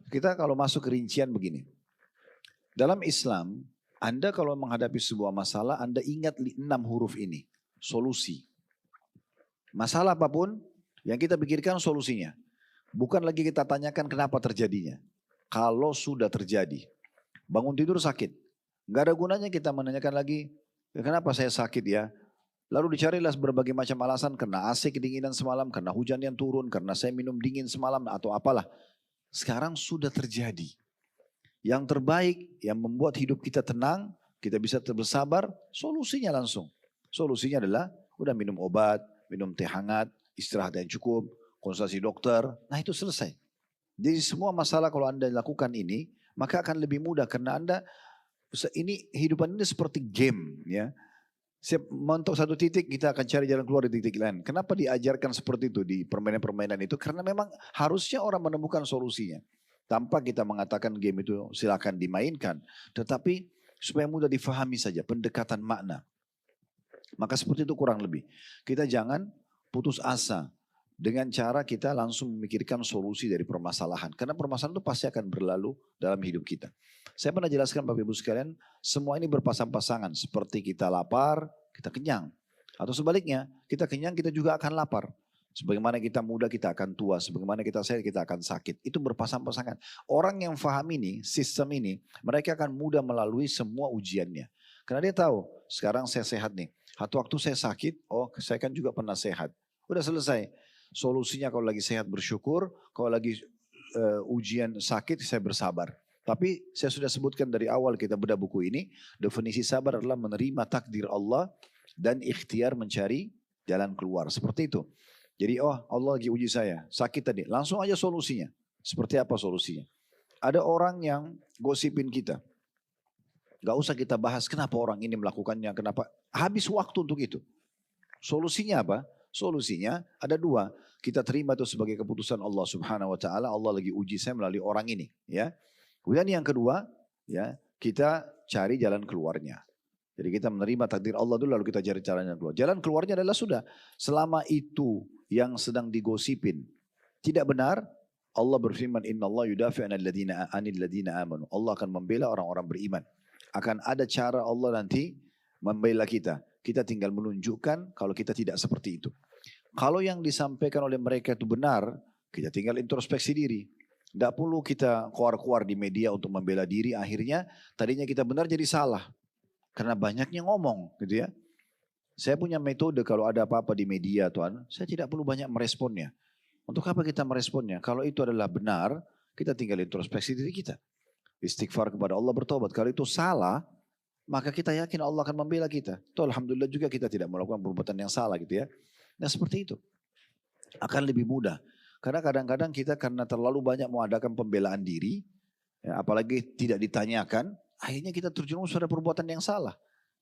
Kita kalau masuk ke rincian begini. Dalam Islam, Anda kalau menghadapi sebuah masalah, Anda ingat 6 huruf ini. Solusi. Masalah apapun, yang kita pikirkan solusinya. Bukan lagi kita tanyakan kenapa terjadinya. Kalau sudah terjadi, bangun tidur sakit. Gak ada gunanya kita menanyakan lagi, kenapa saya sakit ya? Lalu dicarilah berbagai macam alasan, karena AC kedinginan semalam, karena hujan yang turun, karena saya minum dingin semalam, atau apalah. Sekarang sudah terjadi. Yang terbaik, yang membuat hidup kita tenang, kita bisa bersabar, solusinya langsung. Solusinya adalah, udah minum obat, minum teh hangat, istirahat yang cukup, konsultasi dokter, nah itu selesai. Jadi semua masalah kalau Anda lakukan ini, maka akan lebih mudah karena Anda, ini hidupan ini seperti game ya. Mentok satu titik kita akan cari jalan keluar di titik lain. Kenapa diajarkan seperti itu di permainan-permainan itu? Karena memang harusnya orang menemukan solusinya. Tanpa kita mengatakan game itu silakan dimainkan. Tetapi supaya mudah difahami saja pendekatan makna. Maka seperti itu kurang lebih. Kita jangan putus asa dengan cara kita langsung memikirkan solusi dari permasalahan. Karena permasalahan itu pasti akan berlalu dalam hidup kita. Saya pernah jelaskan Bapak Ibu sekalian, semua ini berpasang-pasangan. Seperti kita lapar, kita kenyang. Atau sebaliknya, kita kenyang, kita juga akan lapar. Sebagaimana kita muda, kita akan tua. Sebagaimana kita sehat, kita akan sakit. Itu berpasang-pasangan. Orang yang paham ini, sistem ini, mereka akan mudah melalui semua ujiannya. Karena dia tahu, sekarang saya sehat nih. Satu waktu saya sakit, oh saya kan juga pernah sehat. Udah selesai. Solusinya kalau lagi sehat bersyukur, kalau lagi ujian sakit saya bersabar. Tapi saya sudah sebutkan dari awal kita bedah buku ini, definisi sabar adalah menerima takdir Allah dan ikhtiar mencari jalan keluar. Seperti itu. Jadi Allah lagi uji saya, sakit tadi, langsung aja solusinya. Seperti apa solusinya? Ada orang yang gosipin kita. Gak usah kita bahas kenapa orang ini melakukannya, kenapa. Habis waktu untuk itu. Solusinya apa? Solusinya ada 2. Kita terima itu sebagai keputusan Allah Subhanahu Wa Taala. Allah lagi uji saya melalui orang ini. Ya. Kemudian yang kedua, ya kita cari jalan keluarnya. Jadi kita menerima takdir Allah dulu lalu kita cari jalan keluar. Jalan keluarnya adalah sudah. Selama itu yang sedang digosipin tidak benar, Allah berfirman, Inna Allah yudafi anil ladina amanu. Allah akan membela orang-orang beriman. Akan ada cara Allah nanti membela kita. Kita tinggal menunjukkan kalau kita tidak seperti itu. Kalau yang disampaikan oleh mereka itu benar, kita tinggal introspeksi diri. Tidak perlu kita keluar-keluar di media untuk membela diri. Akhirnya tadinya kita benar jadi salah. Karena banyaknya ngomong gitu ya. Saya punya metode kalau ada apa-apa di media Tuhan, saya tidak perlu banyak meresponnya. Untuk apa kita meresponnya? Kalau itu adalah benar, kita tinggal introspeksi diri kita. Istighfar kepada Allah, bertobat. Kalau itu salah, maka kita yakin Allah akan membela kita. Tuh, alhamdulillah juga kita tidak melakukan perbuatan yang salah gitu ya. Nah seperti itu. Akan lebih mudah. Karena kadang-kadang kita karena terlalu banyak mengadakan pembelaan diri, ya, apalagi tidak ditanyakan, akhirnya kita terjerumus pada perbuatan yang salah.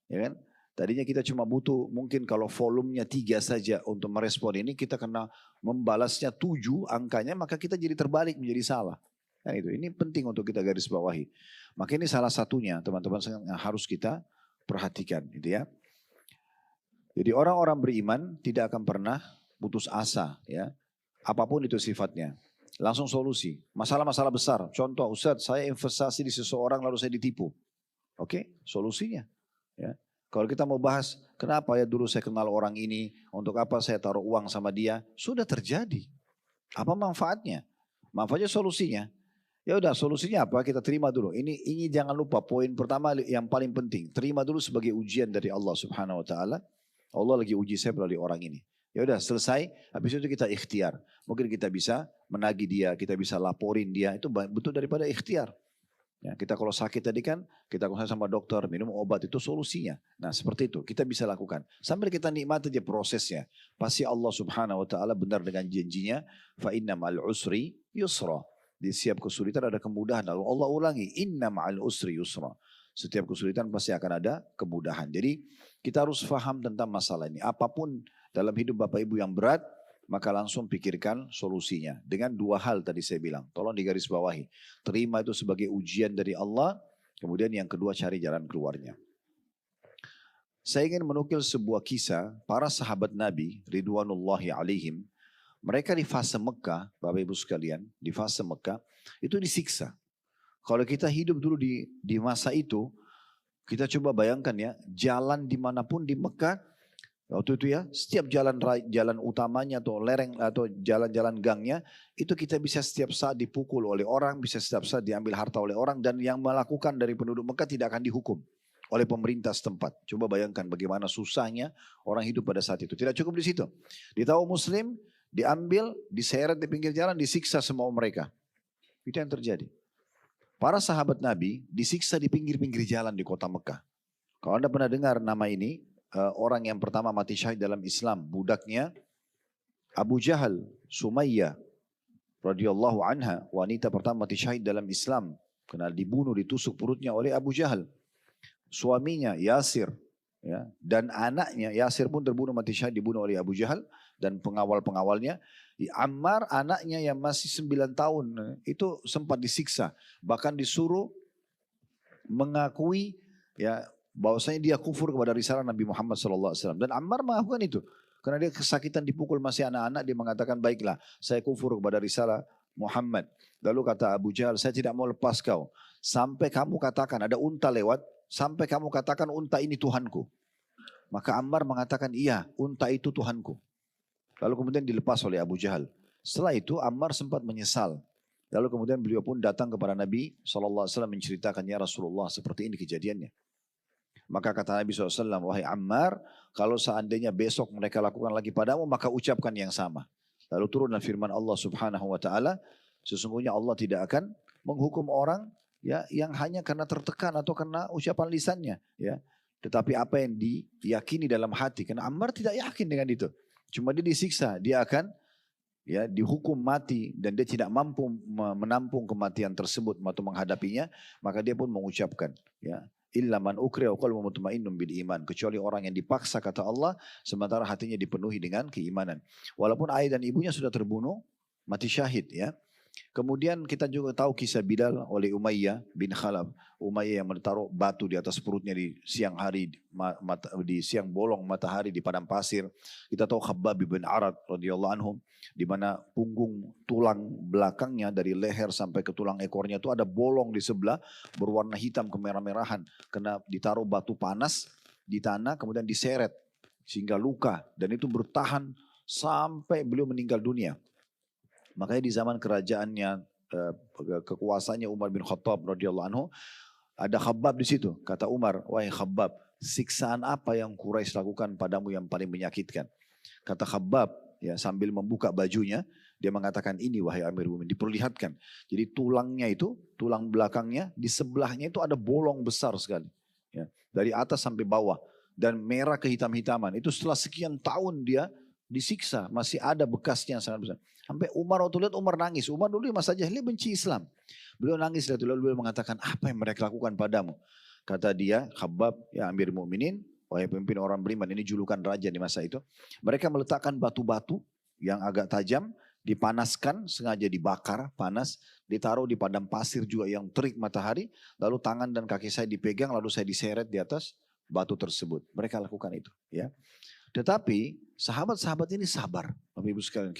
Ya kan? Tadinya kita cuma butuh mungkin kalau volumenya 3 saja untuk merespon ini, kita kena membalasnya 7 angkanya, maka kita jadi terbalik menjadi salah. Nah itu, ini penting untuk kita garis bawahi. Maka ini salah satunya teman-teman yang harus kita perhatikan gitu ya. Jadi orang-orang beriman tidak akan pernah putus asa ya. Apapun itu sifatnya. Langsung solusi. Masalah-masalah besar. Contoh, Ustadz saya investasi di seseorang lalu saya ditipu. Oke, solusinya. Ya. Kalau kita mau bahas kenapa ya dulu saya kenal orang ini, untuk apa saya taruh uang sama dia, sudah terjadi. Apa manfaatnya? Manfaatnya solusinya. Ya udah solusinya apa? Kita terima dulu. Ini jangan lupa poin pertama yang paling penting. Terima dulu sebagai ujian dari Allah Subhanahu Wa Taala. Allah lagi uji saya melalui orang ini. Ya udah selesai. Habis itu kita ikhtiar. Mungkin kita bisa menagih dia, kita bisa laporin dia. Itu betul daripada ikhtiar. Ya, kita kalau sakit tadi kan kita konsultasi sama dokter, minum obat, itu solusinya. Nah seperti itu kita bisa lakukan. Sambil kita nikmati aja prosesnya. Pasti Allah Subhanahu Wa Taala benar dengan janjinya. Fa inna ma'al usri yusra. Di setiap kesulitan ada kemudahan. Lalu Allah ulangi, inna ma'al usri yusra. Setiap kesulitan pasti akan ada kemudahan. Jadi kita harus faham tentang masalah ini. Apapun dalam hidup Bapak Ibu yang berat, maka langsung pikirkan solusinya. Dengan 2 hal tadi saya bilang. Tolong digaris bawahi. Terima itu sebagai ujian dari Allah. Kemudian yang kedua cari jalan keluarnya. Saya ingin menukil sebuah kisah para sahabat Nabi Ridwanullahi alaihim. Mereka di fase Mekah, Bapak Ibu sekalian, di fase Mekah itu disiksa. Kalau kita hidup dulu di masa itu, kita coba bayangkan ya, jalan dimanapun di Mekah, waktu itu ya, setiap jalan utamanya atau lereng atau jalan-jalan gangnya, itu kita bisa setiap saat dipukul oleh orang, bisa setiap saat diambil harta oleh orang, dan yang melakukan dari penduduk Mekah tidak akan dihukum oleh pemerintah setempat. Coba bayangkan bagaimana susahnya orang hidup pada saat itu. Tidak cukup di situ. Di kaum muslim, diambil, diseret di pinggir jalan, disiksa semua mereka. Itu yang terjadi. Para sahabat Nabi disiksa di pinggir-pinggir jalan di kota Mekah. Kalau Anda pernah dengar nama ini, orang yang pertama mati syahid dalam Islam, budaknya Abu Jahal, Sumayyah radhiyallahu anha, wanita pertama mati syahid dalam Islam, karena dibunuh, ditusuk perutnya oleh Abu Jahal. Suaminya Yasir, ya, dan anaknya Yasir pun terbunuh mati syahid, dibunuh oleh Abu Jahal dan pengawal-pengawalnya. Ammar anaknya yang masih 9 tahun itu sempat disiksa, bahkan disuruh mengakui ya bahwasanya dia kufur kepada risalah Nabi Muhammad SAW. Dan Ammar mengakukan itu karena dia kesakitan dipukul masih anak-anak, dia mengatakan baiklah saya kufur kepada risalah Muhammad. Lalu kata Abu Jahal, saya tidak mau lepas kau sampai kamu katakan, ada unta lewat, sampai kamu katakan unta ini Tuhanku. Maka Ammar mengatakan iya, unta itu Tuhanku. Lalu kemudian dilepas oleh Abu Jahal. Setelah itu Ammar sempat menyesal. Lalu kemudian beliau pun datang kepada Nabi SAW menceritakan, ya Rasulullah seperti ini kejadiannya. Maka kata Nabi SAW, wahai Ammar, kalau seandainya besok mereka lakukan lagi padamu, maka ucapkan yang sama. Lalu turunlah firman Allah Subhanahu Wa Taala, sesungguhnya Allah tidak akan menghukum orang ya yang hanya karena tertekan atau karena ucapan lisannya, ya. Tetapi apa yang diyakini dalam hati, karena Ammar tidak yakin dengan itu. Cuma dia disiksa, dia akan ya dihukum mati dan dia tidak mampu menampung kematian tersebut atau menghadapinya, maka dia pun mengucapkan ya illa man ukriha wa qalbuhu mutmainnun bil iman, kecuali orang yang dipaksa kata Allah sementara hatinya dipenuhi dengan keimanan. Walaupun ayah dan ibunya sudah terbunuh mati syahid ya. Kemudian kita juga tahu kisah Bilal oleh Umayyah bin Khalaf. Umayyah yang menaruh batu di atas perutnya di siang hari, di siang bolong matahari di padang pasir. Kita tahu Khabbab bin Arad radhiyallahu anhum, di mana punggung tulang belakangnya dari leher sampai ke tulang ekornya itu ada bolong di sebelah berwarna hitam kemerah-merahan. Karena ditaruh batu panas di tanah kemudian diseret sehingga luka. Dan itu bertahan sampai beliau meninggal dunia. Makanya di zaman kerajaannya, kekuasaannya Umar bin Khattab radhiyallahu anhu, ada Khabbab di situ. Kata Umar, wahai Khabbab, siksaan apa yang Quraisy lakukan padamu yang paling menyakitkan? Kata Khabbab, ya sambil membuka bajunya, dia mengatakan ini wahai Amirul Mukminin, diperlihatkan. Jadi tulangnya itu, tulang belakangnya, di sebelahnya itu ada bolong besar sekali. Ya, dari atas sampai bawah. Dan merah kehitam-hitaman. Itu setelah sekian tahun dia disiksa, masih ada bekasnya yang sangat besar. Sampai Umar waktu lihat, Umar nangis. Umar dulu masa jahiliyah benci Islam. Beliau nangis lalu beliau mengatakan, apa yang mereka lakukan padamu? Kata dia, Khabbab, ya Amir Mukminin, wahai pemimpin orang beriman, ini julukan raja di masa itu. Mereka meletakkan batu-batu yang agak tajam, dipanaskan, sengaja dibakar, panas, ditaruh di padang pasir juga yang terik matahari, lalu tangan dan kaki saya dipegang, lalu saya diseret di atas batu tersebut. Mereka lakukan itu. Ya. Tetapi sahabat-sahabat ini sabar, Bapak Ibu sekalian.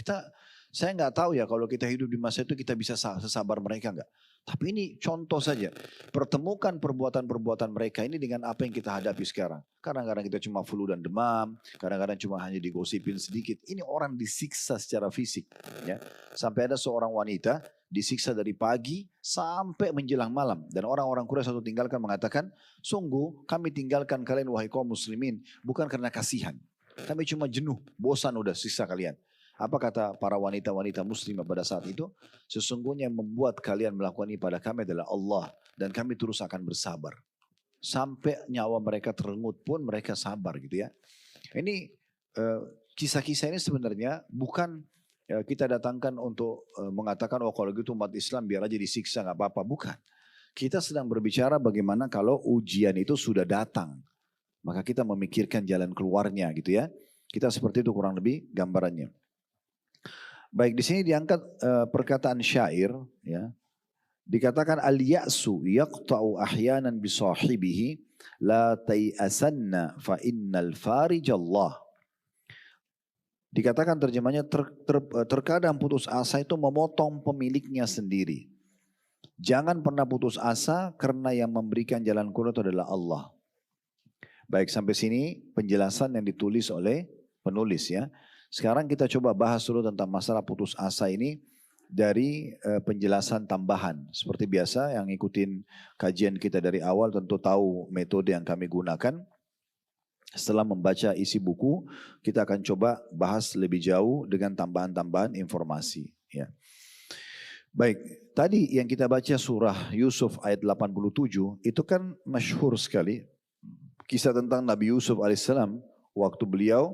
Saya nggak tahu ya kalau kita hidup di masa itu kita bisa sesabar mereka nggak. Tapi ini contoh saja. Pertemukan perbuatan-perbuatan mereka ini dengan apa yang kita hadapi sekarang. Kadang-kadang kita cuma flu dan demam. Kadang-kadang cuma hanya digosipin sedikit. Ini orang disiksa secara fisik. Ya. Sampai ada seorang wanita disiksa dari pagi sampai menjelang malam. Dan orang-orang Quraisy satu tinggalkan mengatakan, sungguh kami tinggalkan kalian wahai kaum muslimin. Bukan karena kasihan. Kami cuma jenuh, bosan udah siksa kalian. Apa kata para wanita-wanita muslimah pada saat itu? Sesungguhnya yang membuat kalian melakukan ini pada kami adalah Allah. Dan kami terus akan bersabar. Sampai nyawa mereka terenggut pun mereka sabar gitu ya. Ini kisah-kisah ini sebenarnya bukan kita datangkan untuk mengatakan oh kalau gitu umat Islam biar aja disiksa gak apa-apa. Bukan. Kita sedang berbicara bagaimana kalau ujian itu sudah datang. Maka kita memikirkan jalan keluarnya gitu ya. Kita seperti itu kurang lebih gambarannya. Baik, di sini diangkat perkataan syair ya. Dikatakan al-ya'su yaqta'u ahyanan bi sahibihi la tai'asanna fa innal farijallah. Dikatakan terjemahnya terkadang putus asa itu memotong pemiliknya sendiri. Jangan pernah putus asa karena yang memberikan jalan keluar itu adalah Allah. Baik, sampai sini penjelasan yang ditulis oleh penulis ya. Sekarang kita coba bahas dulu tentang masalah putus asa ini dari penjelasan tambahan. Seperti biasa yang ngikutin kajian kita dari awal tentu tahu metode yang kami gunakan. Setelah membaca isi buku, kita akan coba bahas lebih jauh dengan tambahan-tambahan informasi. Ya. Baik, tadi yang kita baca surah Yusuf ayat 87, itu kan masyhur sekali. Kisah tentang Nabi Yusuf alaihissalam, waktu beliau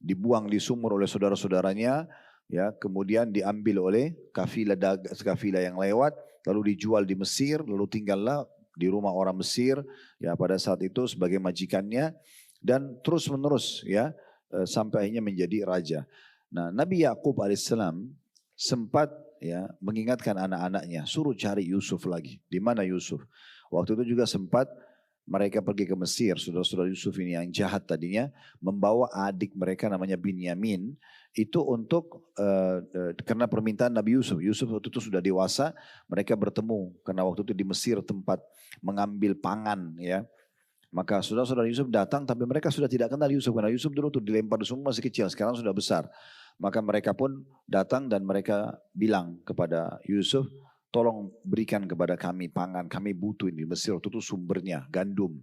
dibuang di sumur oleh saudara-saudaranya, ya, kemudian diambil oleh kafilah yang lewat, lalu dijual di Mesir, lalu tinggallah di rumah orang Mesir, ya pada saat itu sebagai majikannya. Dan terus menerus ya sampai akhirnya menjadi raja. Nah, Nabi Yakub alaihissalam sempat ya mengingatkan anak-anaknya suruh cari Yusuf lagi. Di mana Yusuf? Waktu itu juga sempat mereka pergi ke Mesir, saudara-saudara Yusuf ini yang jahat tadinya membawa adik mereka namanya Binyamin itu untuk karena permintaan Nabi Yusuf. Yusuf waktu itu sudah dewasa, mereka bertemu karena waktu itu di Mesir tempat mengambil pangan ya. Maka saudara-saudara Yusuf datang tapi mereka sudah tidak kenal Yusuf. Karena Yusuf dulu tuh dilempar di sumur masih kecil, sekarang sudah besar. Maka mereka pun datang dan mereka bilang kepada Yusuf, tolong berikan kepada kami pangan, kami butuh ini. Mesir itu sumbernya, gandum.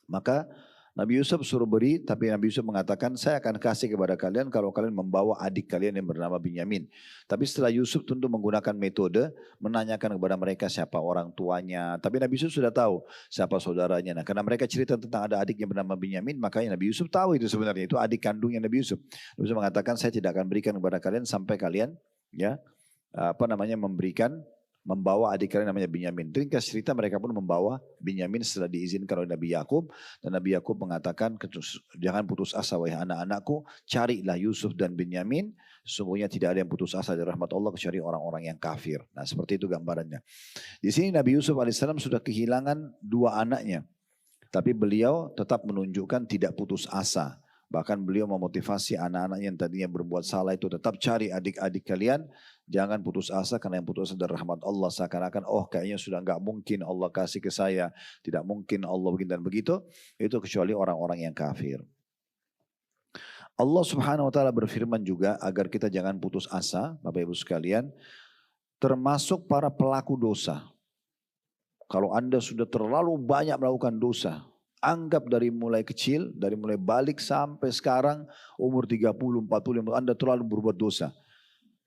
Maka Nabi Yusuf suruh beri, tapi Nabi Yusuf mengatakan, saya akan kasih kepada kalian kalau kalian membawa adik kalian yang bernama Binyamin. Tapi setelah Yusuf tentu menggunakan metode, menanyakan kepada mereka siapa orang tuanya. Tapi Nabi Yusuf sudah tahu siapa saudaranya. Nah, karena mereka cerita tentang ada adik yang bernama Binyamin, makanya Nabi Yusuf tahu itu sebenarnya, itu adik kandungnya Nabi Yusuf. Nabi Yusuf mengatakan, saya tidak akan berikan kepada kalian sampai kalian ya membawa adik kalian namanya Binyamin. Ringkas cerita mereka pun membawa Binyamin setelah diizinkan oleh Nabi Yakub. Dan Nabi Yakub mengatakan, jangan putus asa wahai anak-anakku, carilah Yusuf dan Binyamin. Sesungguhnya tidak ada yang putus asa dari rahmat Allah kecuali orang-orang yang kafir. Nah seperti itu gambarannya. Di sini Nabi Yusuf alaihissalam sudah kehilangan dua anaknya. Tapi beliau tetap menunjukkan tidak putus asa. Bahkan beliau memotivasi anak-anak yang tadinya berbuat salah itu tetap cari adik-adik kalian. Jangan putus asa karena yang putus asa dari rahmat Allah. Seakan-akan kayaknya sudah nggak mungkin Allah kasih ke saya. Tidak mungkin Allah begini dan begitu. Itu kecuali orang-orang yang kafir. Allah subhanahu wa ta'ala berfirman juga agar kita jangan putus asa. Bapak ibu sekalian. Termasuk para pelaku dosa. Kalau anda sudah terlalu banyak melakukan dosa. Anggap dari mulai kecil, dari mulai balik sampai sekarang umur 30, 40, Anda terlalu berbuat dosa.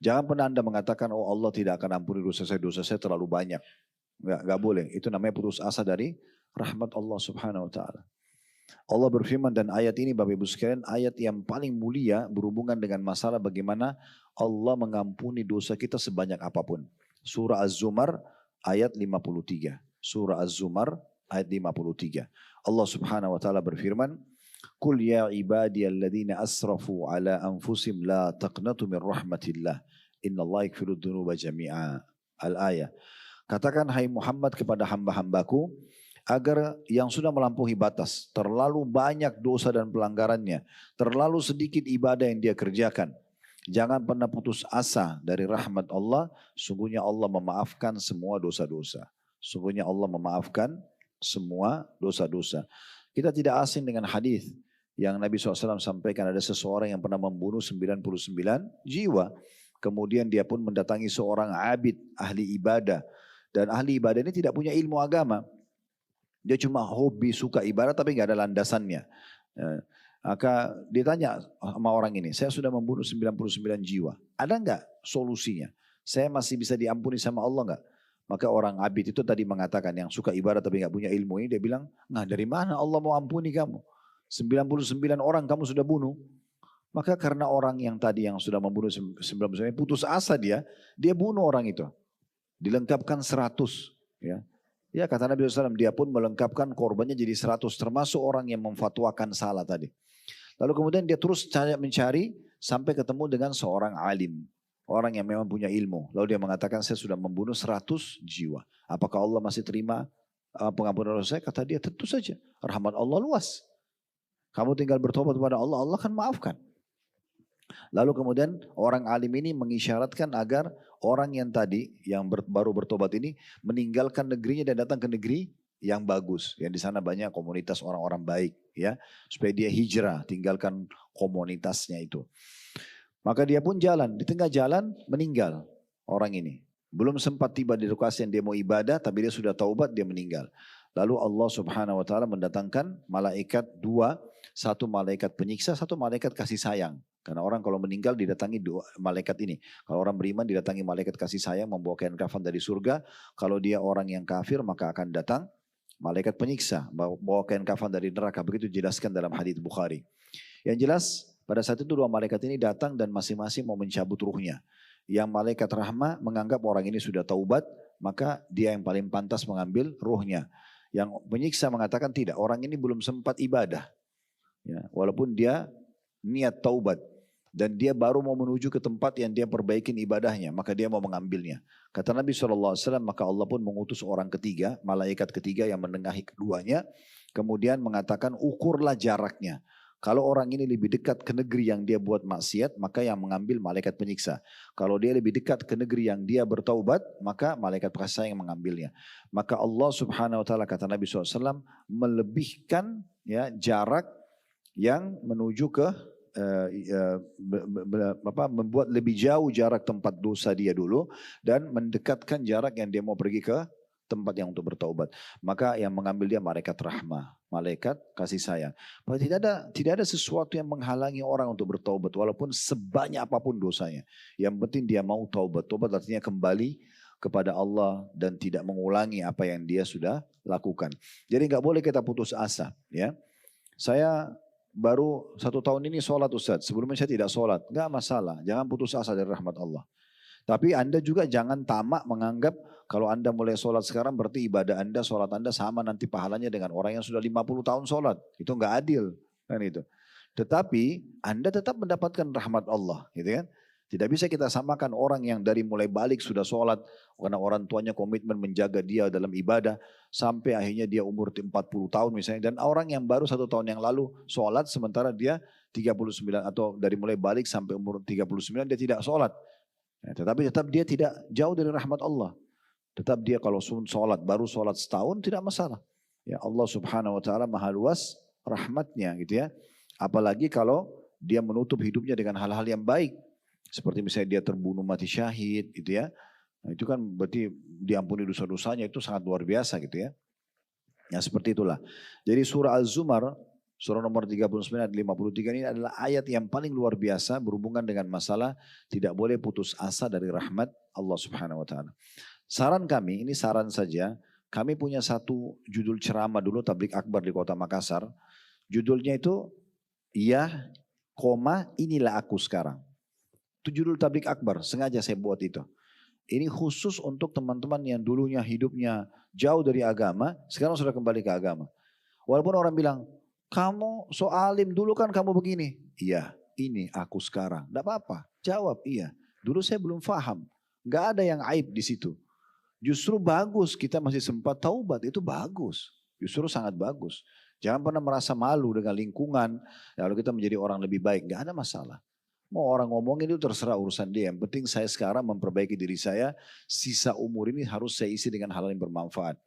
Jangan pernah Anda mengatakan, oh Allah tidak akan ampuni dosa saya terlalu banyak. Enggak boleh. Itu namanya putus asa dari rahmat Allah subhanahu wa ta'ala. Allah berfirman dan ayat ini Bapak Ibu sekalian, ayat yang paling mulia berhubungan dengan masalah bagaimana Allah mengampuni dosa kita sebanyak apapun. Surah Az-Zumar ayat 53. Surah Az-Zumar ayat 53. Allah subhanahu wa ta'ala berfirman, Qul ya ibadiyalladzina asrafu ala anfusim la taqnatu min rahmatillah. Innallaha yaghfiru dzunuba jami'a. Al-ayah. Katakan hai Muhammad kepada hamba-hambaku, agar yang sudah melampaui batas, terlalu banyak dosa dan pelanggarannya, terlalu sedikit ibadah yang dia kerjakan. Jangan pernah putus asa dari rahmat Allah, sungguhnya Allah memaafkan semua dosa-dosa. Sungguhnya Allah memaafkan semua dosa-dosa. Kita tidak asing dengan hadis yang Nabi SAW sampaikan, ada seseorang yang pernah membunuh 99 jiwa. Kemudian dia pun mendatangi seorang abid, ahli ibadah. Dan ahli ibadah ini tidak punya ilmu agama. Dia cuma hobi, suka ibadah tapi nggak ada landasannya. Maka dia tanya sama orang ini, saya sudah membunuh 99 jiwa. Ada nggak solusinya? Saya masih bisa diampuni sama Allah nggak? Maka orang abid itu tadi mengatakan yang suka ibadah tapi nggak punya ilmu ini, dia bilang, nah dari mana Allah mau ampuni kamu? 99 orang kamu sudah bunuh. Maka karena orang yang tadi yang sudah membunuh 99 putus asa dia bunuh orang itu. Dilengkapkan 100. Ya kata Nabi SAW, dia pun melengkapkan korbannya jadi 100. Termasuk orang yang memfatwakan salah tadi. Lalu kemudian dia terus mencari sampai ketemu dengan seorang alim. Orang yang memang punya ilmu. Lalu dia mengatakan saya sudah membunuh 100 jiwa. Apakah Allah masih terima pengampunan dosa saya? Kata dia tentu saja. Rahmat Allah luas. Kamu tinggal bertobat kepada Allah, Allah akan maafkan. Lalu kemudian orang alim ini mengisyaratkan agar orang yang tadi yang baru bertobat ini meninggalkan negerinya dan datang ke negeri yang bagus, yang di sana banyak komunitas orang-orang baik, ya, supaya dia hijrah, tinggalkan komunitasnya itu. Maka dia pun jalan, di tengah jalan meninggal orang ini. Belum sempat tiba di lokasi yang dia mau ibadah, tapi dia sudah taubat, dia meninggal. Lalu Allah Subhanahu wa taala mendatangkan malaikat dua, satu malaikat penyiksa, satu malaikat kasih sayang. Karena orang kalau meninggal didatangi dua malaikat ini. Kalau orang beriman didatangi malaikat kasih sayang membawa kain kafan dari surga. Kalau dia orang yang kafir maka akan datang malaikat penyiksa bawa kain kafan dari neraka. Begitu dijelaskan dalam hadits Bukhari. Yang jelas pada saat itu dua malaikat ini datang dan masing-masing mau mencabut ruhnya. Yang malaikat rahmah menganggap orang ini sudah taubat, maka dia yang paling pantas mengambil ruhnya. Yang penyiksa mengatakan tidak, orang ini belum sempat ibadah. Ya, walaupun dia niat taubat dan dia baru mau menuju ke tempat yang dia perbaikin ibadahnya, maka dia mau mengambilnya. Kata Nabi SAW, maka Allah pun mengutus orang ketiga, malaikat ketiga yang menengahi keduanya, kemudian mengatakan ukurlah jaraknya. Kalau orang ini lebih dekat ke negeri yang dia buat maksiat, maka yang mengambil malaikat penyiksa. Kalau dia lebih dekat ke negeri yang dia bertaubat, maka malaikat kasih yang mengambilnya. Maka Allah Subhanahu wa taala, kata Nabi SAW, melebihkan ya jarak yang menuju ke membuat lebih jauh jarak tempat dosa dia dulu dan mendekatkan jarak yang dia mau pergi ke tempat yang untuk bertaubat. Maka yang mengambil dia malaikat rahmah, malaikat kasih sayang. Tidak ada sesuatu yang menghalangi orang untuk bertaubat walaupun sebanyak apapun dosanya. Yang penting dia mau taubat. Taubat artinya kembali kepada Allah dan tidak mengulangi apa yang dia sudah lakukan. Jadi nggak boleh kita putus asa, ya. Saya baru 1 tahun ini sholat Ustaz. Sebelumnya saya tidak sholat. Nggak masalah. Jangan putus asa dari rahmat Allah. Tapi Anda juga jangan tamak menganggap kalau Anda mulai sholat sekarang berarti ibadah Anda, sholat Anda sama nanti pahalanya dengan orang yang sudah 50 tahun sholat. Itu nggak adil. Kan itu. Tetapi Anda tetap mendapatkan rahmat Allah. Gitu kan. Tidak bisa kita samakan orang yang dari mulai balik sudah sholat. Karena orang tuanya komitmen menjaga dia dalam ibadah. Sampai akhirnya dia umur 40 tahun misalnya. Dan orang yang baru 1 tahun yang lalu sholat sementara dia 39 atau dari mulai balik sampai umur 39 dia tidak sholat. Ya, tetapi tetap dia tidak jauh dari rahmat Allah. Tetap dia kalau sholat baru sholat setahun tidak masalah. Ya Allah Subhanahu wa taala maha luas rahmatnya gitu ya. Apalagi kalau dia menutup hidupnya dengan hal-hal yang baik. Seperti misalnya dia terbunuh mati syahid gitu ya. Nah, itu kan berarti diampuni dosa-dosanya itu sangat luar biasa gitu ya. Ya seperti itulah. Jadi surah Az-Zumar, surah nomor 39 ayat 53 ini adalah ayat yang paling luar biasa berhubungan dengan masalah tidak boleh putus asa dari rahmat Allah Subhanahu wa taala. Saran kami, ini saran saja, kami punya satu judul ceramah dulu tablik akbar di Kota Makassar. Judulnya itu ya, inilah aku sekarang. Itu judul tablik akbar, sengaja saya buat itu. Ini khusus untuk teman-teman yang dulunya hidupnya jauh dari agama, sekarang sudah kembali ke agama. Walaupun orang bilang, kamu so alim, dulu kan kamu begini. Iya, ini aku sekarang. Tidak apa-apa, jawab iya. Dulu saya belum paham, nggak ada yang aib di situ. Justru bagus kita masih sempat taubat, itu bagus. Justru sangat bagus. Jangan pernah merasa malu dengan lingkungan, lalu kita menjadi orang lebih baik, nggak ada masalah. Mau orang ngomongin itu terserah urusan dia. Yang penting saya sekarang memperbaiki diri saya. Sisa umur ini harus saya isi dengan hal yang bermanfaat.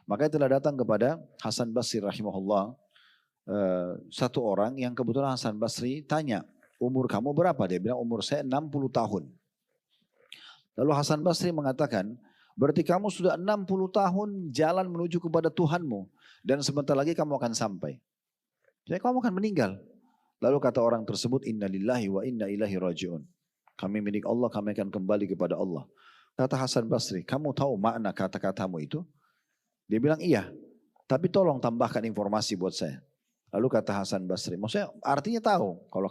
Makanya telah datang kepada Hasan Basri rahimahullah. Satu orang yang kebetulan Hasan Basri tanya. Umur kamu berapa? Dia bilang umur saya 60 tahun. Lalu Hasan Basri mengatakan. Berarti kamu sudah 60 tahun jalan menuju kepada Tuhanmu. Dan sebentar lagi kamu akan sampai. Jadi kamu akan meninggal. Lalu kata orang tersebut, Inna lillahi wa inna ilahi raji'un. Kami milik Allah, kami akan kembali kepada Allah. Kata Hasan Basri, kamu tahu makna kata-katamu itu? Dia bilang, iya. Tapi tolong tambahkan informasi buat saya. Lalu kata Hasan Basri, maksudnya artinya tahu. Kalau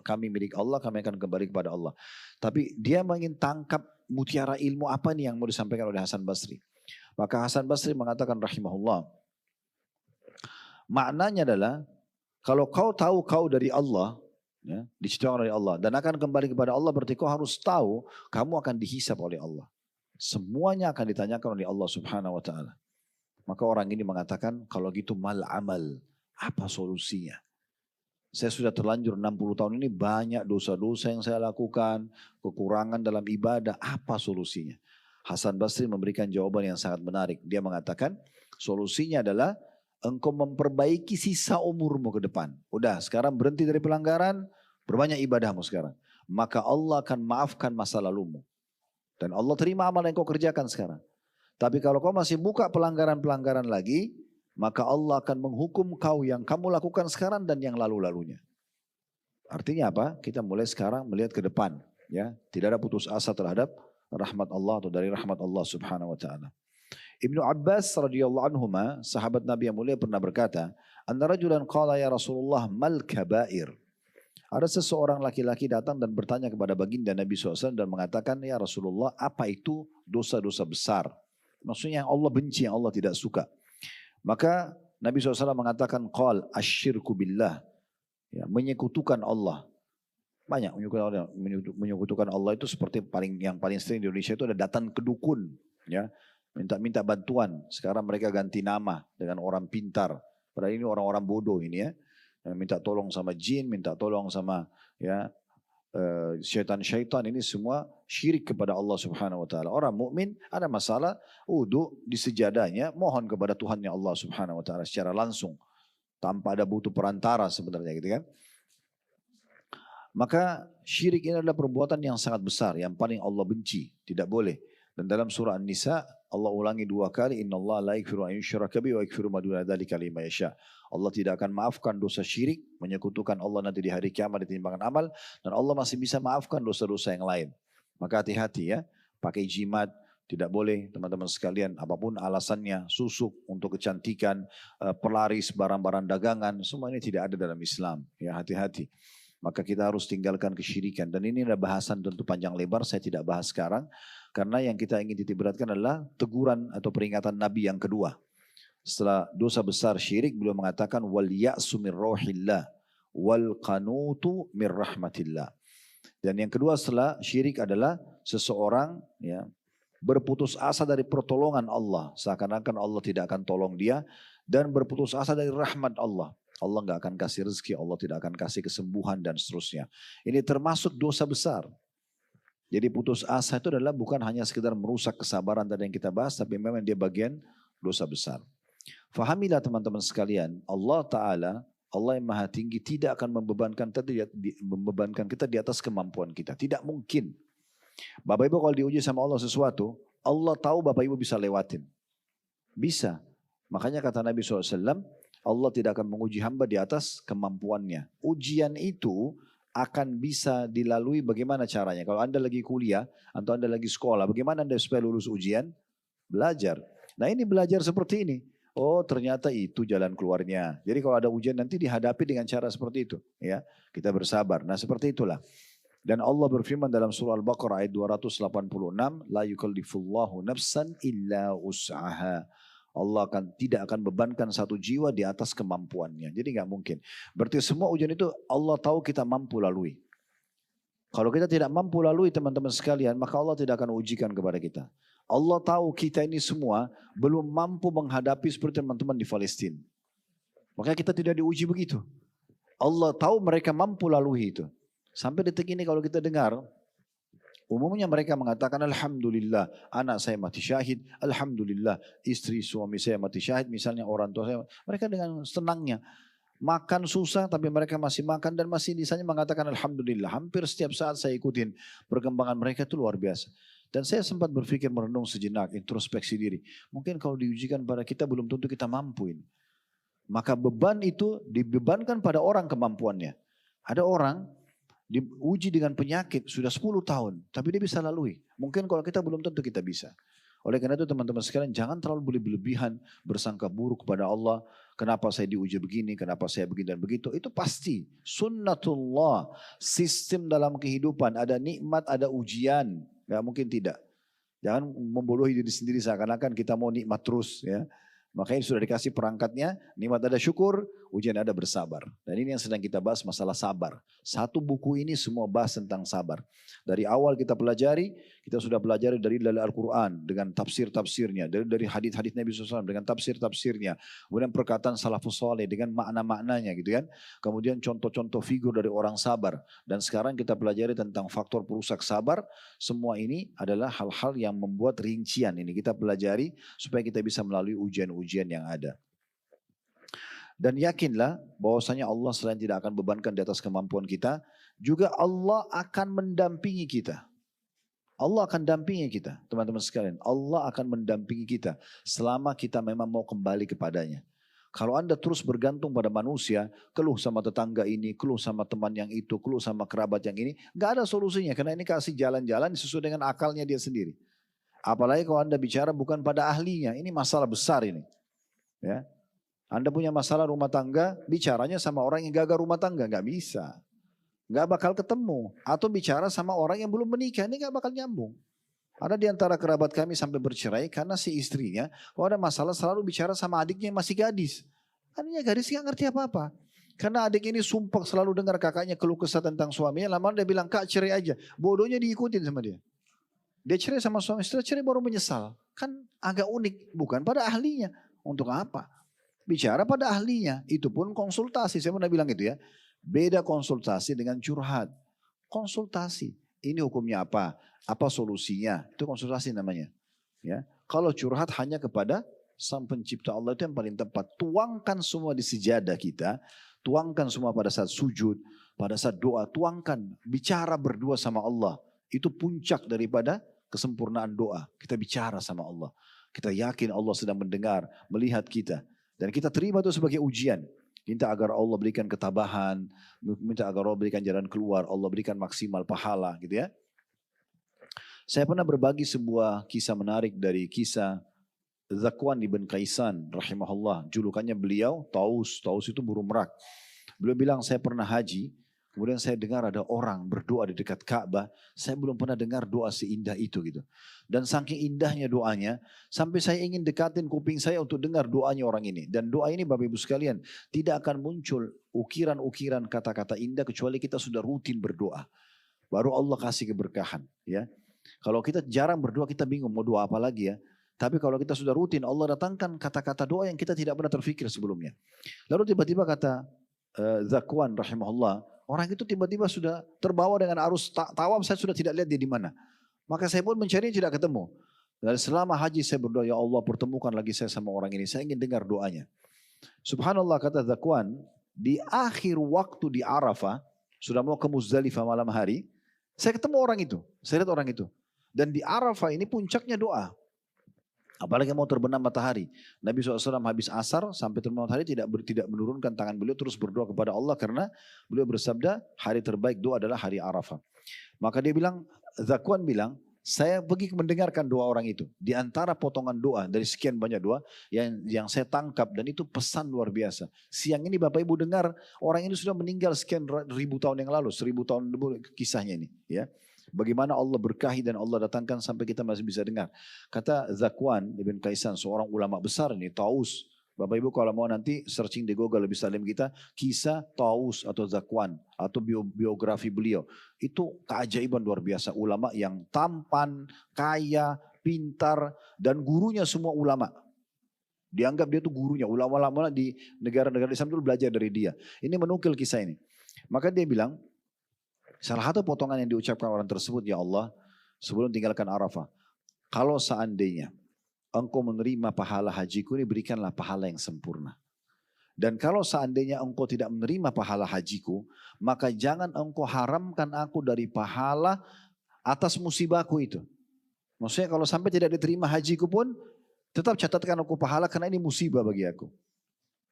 kami milik Allah, kami akan kembali kepada Allah. Tapi dia ingin tangkap mutiara ilmu apa nih yang mau disampaikan oleh Hasan Basri. Maka Hasan Basri mengatakan rahimahullah. Maknanya adalah, kalau kau tahu kau dari Allah, ya, diciptakan oleh Allah dan akan kembali kepada Allah, berarti kau harus tahu kamu akan dihisab oleh Allah. Semuanya akan ditanyakan oleh Allah Subhanahu wa taala. Maka orang ini mengatakan, kalau gitu mal amal, apa solusinya? Saya sudah terlanjur 60 tahun ini banyak dosa-dosa yang saya lakukan, kekurangan dalam ibadah, apa solusinya? Hasan Basri memberikan jawaban yang sangat menarik. Dia mengatakan solusinya adalah engkau memperbaiki sisa umurmu ke depan. Udah sekarang berhenti dari pelanggaran, berbanyak ibadahmu sekarang. Maka Allah akan maafkan masa lalumu. Dan Allah terima amal yang kau kerjakan sekarang. Tapi kalau kau masih buka pelanggaran-pelanggaran lagi, maka Allah akan menghukum kau yang kamu lakukan sekarang dan yang lalu-lalunya. Artinya apa? Kita mulai sekarang melihat ke depan. Ya, tidak ada putus asa terhadap rahmat Allah atau dari rahmat Allah Subhanahu Wa Taala. Ibnu Abbas radhiyallahu anhuma, sahabat Nabi yang mulia pernah berkata, "Anna rajulan qala ya Rasulullah mal kabair." Ada seseorang laki-laki datang dan bertanya kepada baginda Nabi SAW dan mengatakan, "Ya Rasulullah, apa itu dosa-dosa besar?" Maksudnya yang Allah benci, yang Allah tidak suka. Maka Nabi SAW mengatakan, "Qal asyirku billah." Ya, menyekutukan Allah. Banyak menyekutukan Allah itu seperti yang paling sering di Indonesia itu ada datang ke dukun. Ya, minta bantuan. Sekarang mereka ganti nama dengan orang pintar. Padahal ini orang-orang bodoh ini ya. Minta tolong sama jin, minta tolong sama ya syaitan-syaitan, ini semua syirik kepada Allah Subhanahu Wa Taala. Orang mukmin ada masalah, wudu di sejadahnya, mohon kepada Tuhannya Allah Subhanahu Wa Taala secara langsung, tanpa ada butuh perantara sebenarnya gitu kan. Maka syirik ini adalah perbuatan yang sangat besar, yang paling Allah benci, tidak boleh. Dan dalam surah An-Nisa Allah ulangi 2 kali, innallaha la yaghfiru an yushraka bihi wa yaghfiru ma duna dzalika liman yasha. Allah tidak akan maafkan dosa syirik, menyekutukan Allah nanti di hari kiamat di timbangan amal, dan Allah masih bisa maafkan dosa-dosa yang lain. Maka hati-hati ya, pakai jimat tidak boleh teman-teman sekalian, apapun alasannya, susuk untuk kecantikan, pelaris barang-barang dagangan, semua ini tidak ada dalam Islam. Ya, hati-hati. Maka kita harus tinggalkan kesyirikan. Dan ini adalah bahasan tentu panjang lebar, saya tidak bahas sekarang. Karena yang kita ingin titik-beratkan adalah teguran atau peringatan Nabi yang kedua. Setelah dosa besar syirik, beliau mengatakan, wal ya'su min rohillah, wal qanutu min rahmatillah. Dan yang kedua setelah syirik adalah seseorang ya, berputus asa dari pertolongan Allah. Seakan-akan Allah tidak akan tolong dia. Dan berputus asa dari rahmat Allah. Allah nggak akan kasih rezeki, Allah tidak akan kasih kesembuhan dan seterusnya. Ini termasuk dosa besar. Jadi putus asa itu adalah bukan hanya sekedar merusak kesabaran tadi yang kita bahas, tapi memang dia bagian dosa besar. Fahamilah teman-teman sekalian, Allah Ta'ala, Allah yang maha tinggi tidak akan membebankan kita di atas kemampuan kita. Tidak mungkin. Bapak Ibu kalau diuji sama Allah sesuatu, Allah tahu Bapak Ibu bisa lewatin. Bisa. Makanya kata Nabi SAW, Allah tidak akan menguji hamba di atas kemampuannya. Ujian itu akan bisa dilalui bagaimana caranya. Kalau Anda lagi kuliah atau Anda lagi sekolah, bagaimana Anda supaya lulus ujian? Belajar. Nah ini belajar seperti ini. Oh ternyata itu jalan keluarnya. Jadi kalau ada ujian nanti dihadapi dengan cara seperti itu. Ya, kita bersabar. Nah seperti itulah. Dan Allah berfirman dalam surah Al-Baqarah ayat 286, la yukallifullahu nafsan illa us'aha. Allah tidak akan bebankan satu jiwa di atas kemampuannya. Jadi nggak mungkin. Berarti semua ujian itu Allah tahu kita mampu lalui. Kalau kita tidak mampu lalui teman-teman sekalian, maka Allah tidak akan ujikan kepada kita. Allah tahu kita ini semua belum mampu menghadapi seperti teman-teman di Palestina. Makanya kita tidak diuji begitu. Allah tahu mereka mampu lalui itu. Sampai detik ini kalau kita dengar, umumnya mereka mengatakan Alhamdulillah anak saya mati syahid, Alhamdulillah istri suami saya mati syahid, misalnya orang tua saya. Mereka dengan senangnya makan susah tapi mereka masih makan dan masih misalnya mengatakan Alhamdulillah. Hampir setiap saat saya ikutin perkembangan mereka itu luar biasa. Dan saya sempat berpikir merenung sejenak, introspeksi diri. Mungkin kalau diujikan pada kita belum tentu kita mampuin. Maka beban itu dibebankan pada orang kemampuannya. Ada orang diuji dengan penyakit sudah 10 tahun, tapi dia bisa lalui. Mungkin kalau kita belum tentu kita bisa. Oleh karena itu teman-teman sekalian jangan terlalu berlebihan bersangka buruk kepada Allah. Kenapa saya diuji begini, kenapa saya begini dan begitu. Itu pasti sunnatullah, sistem dalam kehidupan. Ada nikmat, ada ujian. Gak mungkin tidak. Jangan membodohi diri sendiri seakan-akan kita mau nikmat terus ya. Makanya sudah dikasih perangkatnya, nikmat ada syukur, ujian ada bersabar. Dan ini yang sedang kita bahas masalah sabar. Satu buku ini semua bahas tentang sabar. Dari awal kita pelajari, kita sudah pelajari dari Al-Quran dengan tafsir-tafsirnya, dari hadis-hadis Nabi SAW dengan tafsir-tafsirnya, kemudian perkataan salafus saleh dengan makna-maknanya gitu kan. Kemudian contoh-contoh figur dari orang sabar. Dan sekarang kita pelajari tentang faktor perusak sabar. Semua ini adalah hal-hal yang membuat rincian ini kita pelajari supaya kita bisa melalui ujian-ujian yang ada. Dan yakinlah bahwasanya Allah selain tidak akan bebankan di atas kemampuan kita, juga Allah akan mendampingi kita. Allah akan dampingi kita, teman-teman sekalian. Allah akan mendampingi kita selama kita memang mau kembali kepadanya. Kalau Anda terus bergantung pada manusia, keluh sama tetangga ini, keluh sama teman yang itu, keluh sama kerabat yang ini, nggak ada solusinya karena ini kasih jalan-jalan sesuai dengan akalnya dia sendiri. Apalagi kalau Anda bicara bukan pada ahlinya, ini masalah besar ini. Ya. Anda punya masalah rumah tangga, bicaranya sama orang yang gagal rumah tangga, nggak bisa. Nggak bakal ketemu. Atau bicara sama orang yang belum menikah, ini nggak bakal nyambung. Ada di antara kerabat kami sampai bercerai karena si istrinya, kalau ada masalah selalu bicara sama adiknya yang masih gadis. Adiknya gadis nggak ngerti apa-apa. Karena adik ini sumpah selalu dengar kakaknya keluh kesah tentang suaminya, lama-lama dia bilang, Kak cerai aja. Bodohnya diikutin sama dia. Dia cerai sama suami, setelah cerai baru menyesal. Kan agak unik, bukan pada ahlinya. Untuk apa? Bicara pada ahlinya, itu pun konsultasi. Saya pernah bilang gitu ya. Beda konsultasi dengan curhat. Konsultasi, ini hukumnya apa? Apa solusinya? Itu konsultasi namanya. Ya, kalau curhat hanya kepada Sang Pencipta Allah itu yang paling tepat. Tuangkan semua di sejadah kita, tuangkan semua pada saat sujud, pada saat doa, tuangkan, bicara berdua sama Allah. Itu puncak daripada kesempurnaan doa. Kita bicara sama Allah. Kita yakin Allah sedang mendengar, melihat kita. Dan kita terima itu sebagai ujian. Minta agar Allah berikan ketabahan, minta agar Allah berikan jalan keluar, Allah berikan maksimal pahala gitu ya. Saya pernah berbagi sebuah kisah menarik dari kisah Zakwan ibn Kaisan rahimahullah. Julukannya beliau Taus, Taus itu burung merak. Beliau bilang saya pernah haji, kemudian saya dengar ada orang berdoa di dekat Ka'bah. Saya belum pernah dengar doa seindah itu gitu. Dan saking indahnya doanya, sampai saya ingin dekatin kuping saya untuk dengar doanya orang ini. Dan doa ini Bapak Ibu sekalian, tidak akan muncul ukiran-ukiran kata-kata indah kecuali kita sudah rutin berdoa. Baru Allah kasih keberkahan. Ya. Kalau kita jarang berdoa kita bingung mau doa apa lagi ya. Tapi kalau kita sudah rutin Allah datangkan kata-kata doa yang kita tidak pernah terfikir sebelumnya. Lalu tiba-tiba kata Zakwan rahimahullah, orang itu tiba-tiba sudah terbawa dengan arus tawaf, saya sudah tidak lihat dia di mana. Maka saya pun mencari tidak ketemu. Dan selama haji saya berdoa, ya Allah pertemukan lagi saya sama orang ini. Saya ingin dengar doanya. Subhanallah kata Zakwan, di akhir waktu di Arafah, sudah mau ke Muzdalifah malam hari, saya ketemu orang itu. Saya lihat orang itu. Dan di Arafah ini puncaknya doa. Apalagi mau terbenam matahari. Nabi SAW habis asar sampai terbenam matahari tidak menurunkan tangan beliau, terus berdoa kepada Allah karena beliau bersabda hari terbaik doa adalah hari Arafah. Maka dia bilang, Zakwan bilang, saya pergi mendengarkan doa orang itu. Di antara potongan doa dari sekian banyak doa yang saya tangkap dan itu pesan luar biasa. Siang ini Bapak Ibu dengar orang ini sudah meninggal sekian ribu tahun yang lalu, 1000 tahun dulu kisahnya ini. Ya. Bagaimana Allah berkahi dan Allah datangkan sampai kita masih bisa dengar. Kata Zakwan ibn Kaisan, seorang ulama besar ini, Taus. Bapak Ibu kalau mau nanti searching di Google lebih salim kita, kisah Taus atau Zakwan atau biografi beliau. Itu keajaiban luar biasa. Ulama yang tampan, kaya, pintar dan gurunya semua ulama. Dianggap dia itu gurunya. Ulama-ulama di negara-negara Islam itu belajar dari dia. Ini menukil kisah ini. Maka dia bilang, salah satu potongan yang diucapkan orang tersebut, ya Allah, sebelum tinggalkan Arafah, kalau seandainya engkau menerima pahala hajiku ini, berikanlah pahala yang sempurna. Dan kalau seandainya engkau tidak menerima pahala hajiku, maka jangan engkau haramkan aku dari pahala atas musibahku itu. Maksudnya kalau sampai tidak diterima hajiku pun, tetap catatkan aku pahala karena ini musibah bagi aku.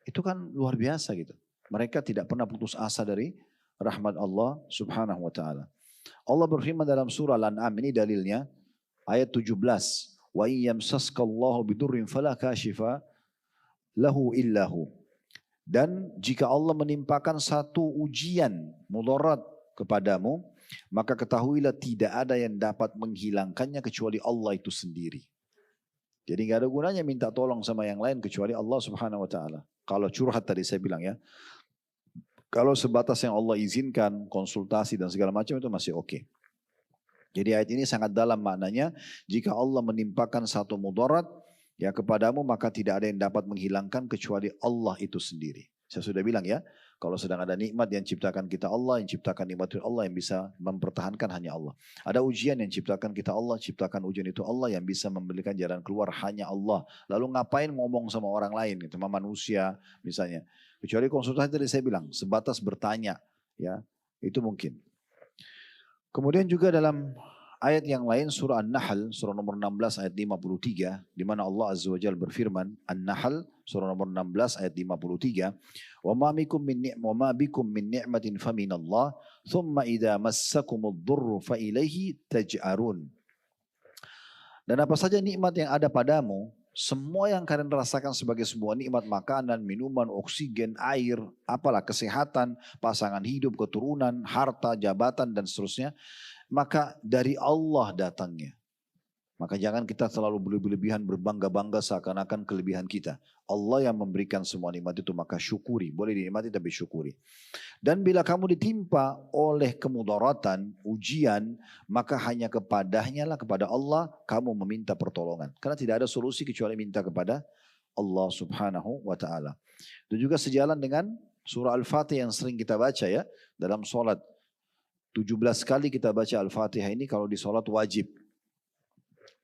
Itu kan luar biasa gitu. Mereka tidak pernah putus asa dari rahmat Allah subhanahu wa ta'ala. Allah berfirman dalam surah Al-An'am, ini dalilnya ayat 17. Wa iyyamsaskallahu bidurrin fala kashifa lahu illahu. Dan jika Allah menimpakan satu ujian mudarat kepadamu, maka ketahuilah tidak ada yang dapat menghilangkannya kecuali Allah itu sendiri. Jadi nggak ada gunanya minta tolong sama yang lain kecuali Allah Subhanahu wa taala. Kalau curhat tadi saya bilang ya. Kalau sebatas yang Allah izinkan, konsultasi dan segala macam itu masih oke. Jadi ayat ini sangat dalam maknanya, jika Allah menimpakan satu mudarat ya kepadamu, maka tidak ada yang dapat menghilangkan kecuali Allah itu sendiri. Saya sudah bilang ya, kalau sedang ada nikmat yang ciptakan kita Allah, yang ciptakan nikmat itu Allah, yang bisa mempertahankan hanya Allah. Ada ujian yang ciptakan kita Allah, ciptakan ujian itu Allah, yang bisa memberikan jalan keluar hanya Allah. Lalu ngapain ngomong sama orang lain, sama manusia misalnya. Kecuali konsultasi tadi saya bilang, sebatas bertanya, ya itu mungkin. Kemudian juga dalam ayat yang lain surah An-Nahl surah nomor 16 ayat 53 di mana Allah Azza wa Jalla berfirman, An-Nahl surah nomor 16 ayat 53, "Wa ma bikum min ni'matin faminallah, thumma idza massakumud dhurru fa ilaihi taj'arun." Dan apa saja nikmat yang ada padamu, semua yang kalian rasakan sebagai sebuah nikmat, makanan, minuman, oksigen, air, apalah kesehatan, pasangan hidup, keturunan, harta, jabatan dan seterusnya, maka dari Allah datangnya. Maka jangan kita selalu berlebihan berbangga-bangga seakan-akan kelebihan kita. Allah yang memberikan semua nikmat itu, maka syukuri. Boleh dinikmati tapi syukuri. Dan bila kamu ditimpa oleh kemudaratan, ujian, maka hanya kepadanya lah, kepada Allah kamu meminta pertolongan. Karena tidak ada solusi kecuali minta kepada Allah Subhanahu wa ta'ala. Itu juga sejalan dengan surah Al-Fatihah yang sering kita baca ya. Dalam sholat 17 kali kita baca Al-Fatihah ini kalau di sholat wajib.